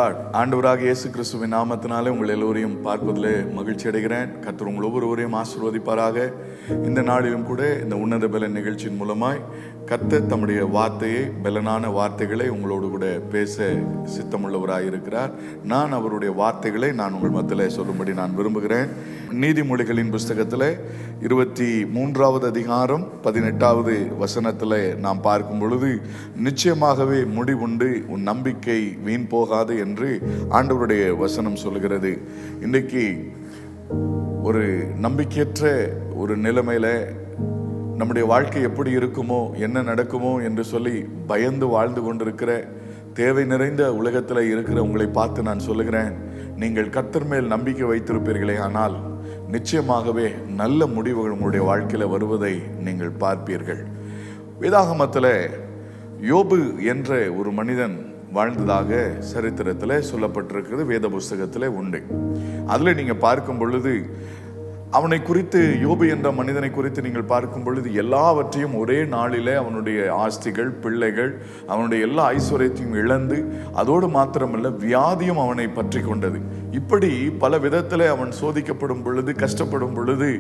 God. ஆண்டவராக இயேசு கிறிஸ்துவின் நாமத்தினாலே உங்கள் எல்லோரையும் பார்ப்பதிலே மகிழ்ச்சி அடைகிறேன். கர்த்தர் உங்கள் ஒவ்வொருவரையும் ஆசீர்வதிப்பாராக. இந்த நாளிலும் கூட இந்த உன்னத பலன் நிகழ்ச்சியின் மூலமாய் கர்த்தர் தம்முடைய வார்த்தையை, பலனான வார்த்தைகளை உங்களோடு கூட பேச சித்தமுள்ளவராயிருக்கிறார். நான் அவருடைய வார்த்தைகளை உங்கள் மத்தியிலே சொல்லும்படி நான் விரும்புகிறேன். நீதிமொழிகளின் புஸ்தகத்தில் 23வது அதிகாரம் 18வது வசனத்தில் நாம் பார்க்கும் பொழுது, நிச்சயமாகவே முடிவுண்டு, உன் நம்பிக்கை வீண் போகாது என்று ஆண்டவருடைய வசனம் சொல்லுகிறது. இன்றைக்கு ஒரு நம்பிக்கையற்ற ஒரு நிலைமையில நம்முடைய வாழ்க்கை எப்படி இருக்குமோ, என்ன நடக்குமோ என்று சொல்லி பயந்து வாழ்ந்து கொண்டிருக்கிற, தேவை நிறைந்த உலகத்தில் இருக்கிற உங்களை பார்த்து நான் சொல்லுகிறேன், நீங்கள் கர்த்தர் மேல் நம்பிக்கை வைத்திருப்பீர்களே ஆனால் நிச்சயமாகவே நல்ல முடிவுகள் உங்களுடைய வாழ்க்கையில் வருவதை நீங்கள் பார்ப்பீர்கள். வேதாகமத்தில் யோபு என்ற ஒரு மனிதன் வாழ்ந்ததாக சரித்திரத்தில் சொல்லப்பட்டிருக்கிறது, வேத புஸ்தகத்தில் உண்டு. அதில் நீங்கள் பார்க்கும் பொழுது, அவனை குறித்து, யோபு என்ற மனிதனை குறித்து நீங்கள் பார்க்கும் பொழுது, எல்லாவற்றையும் ஒரே நாளிலே அவனுடைய ஆஸ்திகள், பிள்ளைகள், அவனுடைய எல்லா ஐஸ்வர்யத்தையும் இழந்து, அதோடு மாத்திரமல்ல வியாதியும் அவனை பற்றி கொண்டது. இப்படி பல விதத்தில் அவன் சோதிக்கப்படும் பொழுது, கஷ்டப்படும் பொழுது,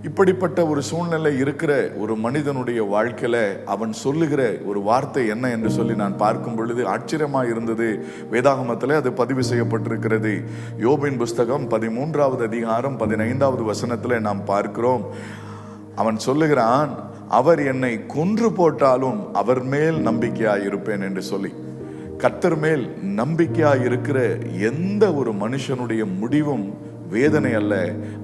இப்படிப்பட்ட ஒரு சூழ்நிலை இருக்கிற ஒரு மனிதனுடைய வாழ்க்கையில அவன் சொல்லுகிற ஒரு வார்த்தை என்ன என்று சொல்லி நான் பார்க்கும் பொழுது ஆச்சரியமாக இருந்தது. வேதாகமத்தில் அது பதிவு செய்யப்பட்டிருக்கிறது. யோபின் புஸ்தகம் 13வது அதிகாரம் 15வது வசனத்தில் நாம் பார்க்கிறோம். அவன் சொல்லுகிறான், அவர் என்னை கொன்று போட்டாலும் அவர் மேல் நம்பிக்கையாய் இருப்பேன் என்று சொல்லி. கர்த்தர் மேல் நம்பிக்கையாய் இருக்கிற எந்த ஒரு மனுஷனுடைய முடிவும் வேதனை அல்ல,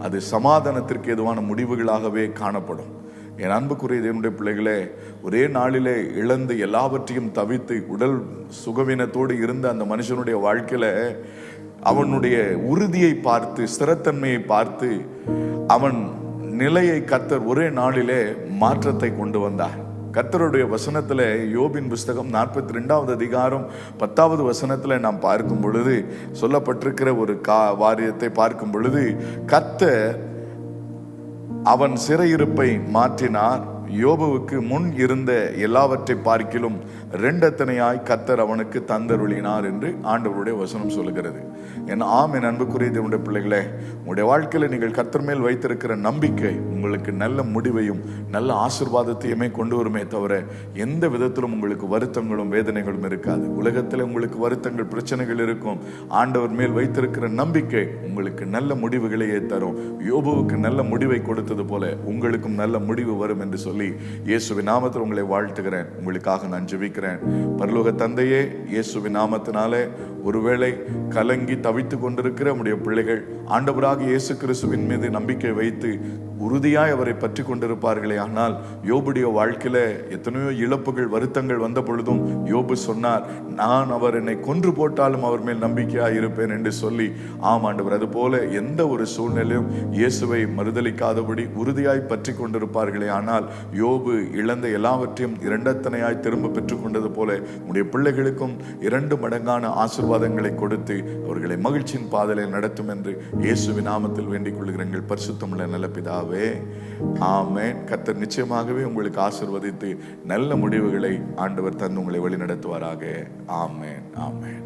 அது சமாதானத்திற்கு ஏதுவான முடிவுகளாகவே காணப்படும். என் அன்புக்குரிய தேவனுடைய பிள்ளைகளே, ஒரே நாளிலே இழந்து எல்லாவற்றையும் தவித்து உடல் சுகவீனத்தோடு இருந்த அந்த மனுஷனுடைய வாழ்க்கையில அவனுடைய உறுதியை பார்த்து, ஸ்திரத்தன்மையை பார்த்து, அவன் நிலையை கர்த்தர் ஒரே நாளிலே மாற்றத்தை கொண்டு வந்தார். கர்த்தருடைய வசனத்தில் யோபின் புஸ்தகம் 42வது அதிகாரம் 10வது வசனத்தில் நாம் பார்க்கும் பொழுது சொல்லப்பட்டிருக்கிற ஒரு வாரியத்தை பார்க்கும் பொழுது, கர்த்தர் அவன் சிறையிருப்பை மாற்றினார், யோபுவுக்கு முன் இருந்த எல்லாவற்றை பார்க்கிலும் ரெண்டத்தனையாய் கர்த்தர் அவனுக்கு தந்தருளினார் என்று ஆண்டவருடைய வசனம் சொல்லுகிறது. என் அன்புக்குரிய தேவனுடைய பிள்ளைகளே, உங்களுடைய வாழ்க்கையில் நீங்கள் கர்த்தர் மேல் வைத்திருக்கிற நம்பிக்கை உங்களுக்கு நல்ல முடிவையும் நல்ல ஆசீர்வாதத்தையுமே கொண்டு வருமே தவிர எந்த விதத்திலும் உங்களுக்கு வருத்தங்களும் வேதனைகளும் இருக்காது. உலகத்தில் உங்களுக்கு வருத்தங்கள், பிரச்சனைகள் இருக்கும். ஆண்டவர் மேல் வைத்திருக்கிற நம்பிக்கை உங்களுக்கு நல்ல முடிவுகளையே தரும். யோபுவுக்கு நல்ல முடிவை கொடுத்தது போல உங்களுக்கும் நல்ல முடிவு வரும் என்று சொல்லி இயேசுவின் நாமத்தில் உங்களை வாழ்த்துகிறேன். உங்களுக்காக நான் ஜெபிக்கிறேன். பரலோக தந்தையே, இயேசுவின் நாமத்தினாலே ஒருவேளை கலங்கி தவித்து கொண்டிருக்கிற நம்முடைய பிள்ளைகள் ஆண்டவராக இயேசு கிறிஸ்துவின் மீது நம்பிக்கை வைத்து உறுதியாய் அவரை பற்றி கொண்டிருப்பார்களே ஆனால், யோபுடைய வாழ்க்கையில எத்தனையோ இழப்புகள், வருத்தங்கள் வந்த பொழுதும் யோபு சொன்னார், நான் அவர் என்னை கொன்று போட்டாலும் அவர் மேல் நம்பிக்கையாய் இருப்பேன் என்று சொல்லி. ஆம் ஆண்டவர், அது போல எந்த ஒரு சூழ்நிலையும் இயேசுவை மறுதலிக்காதபடி உறுதியாய் பற்றி கொண்டிருப்பார்களே ஆனால், யோபு இழந்த எல்லாவற்றையும் இரண்டத்தனையாய் திரும்ப பெற்றுக்கொண்டது போல உடைய பிள்ளைகளுக்கும் 2 மடங்கான ஆசீர்வாதங்களை கொடுத்து அவர்களை மகிழ்ச்சியின் பாதையிலே நடத்தும் என்று இயேசுவின் நாமத்தில் வேண்டிக் கொள்கிற எங்கள் பரிசுத்தமுள்ள நல்ல பிதாவே, ஆமென். கர்த்தர் நிச்சயமாகவே உங்களுக்கு ஆசீர்வதித்து நல்ல முடிவுகளை ஆண்டவர் தந்து உங்களை வழி நடத்துவாராக. ஆமென், ஆமென்.